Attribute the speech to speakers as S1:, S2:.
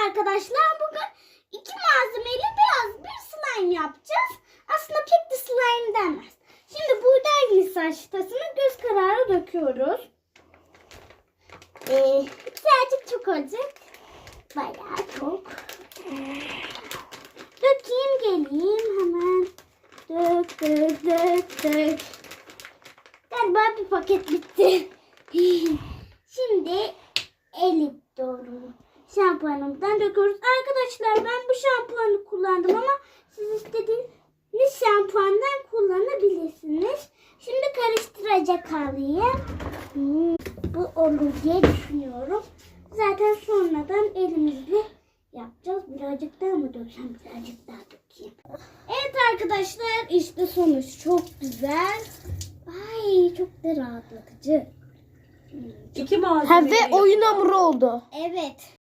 S1: arkadaşlar, bugün 2 malzemeli beyaz bir slime yapacağız. Aslında pek de slime denmez. Şimdi buğday nişastasını göz kararı döküyoruz. Birazcık çok olacak. Bayağı çok. Dökeyim geleyim hemen. Dök. Galiba bir paket bitti. Şimdi elit doğru şampuanımızdan döküyoruz. Arkadaşlar ben bu şampuanı kullandım ama siz istediğiniz şampuandan kullanabilirsiniz. Şimdi karıştıracak alayım. Bu olur diye düşünüyorum. Zaten sonradan elimizle yapacağız. Birazcık daha mı döksem? Birazcık daha dökeyim. Evet arkadaşlar, işte sonuç çok güzel. Ay, çok da rahatlatıcı.
S2: İki malzeme.
S3: Ve oyun hamuru oldu.
S1: Evet.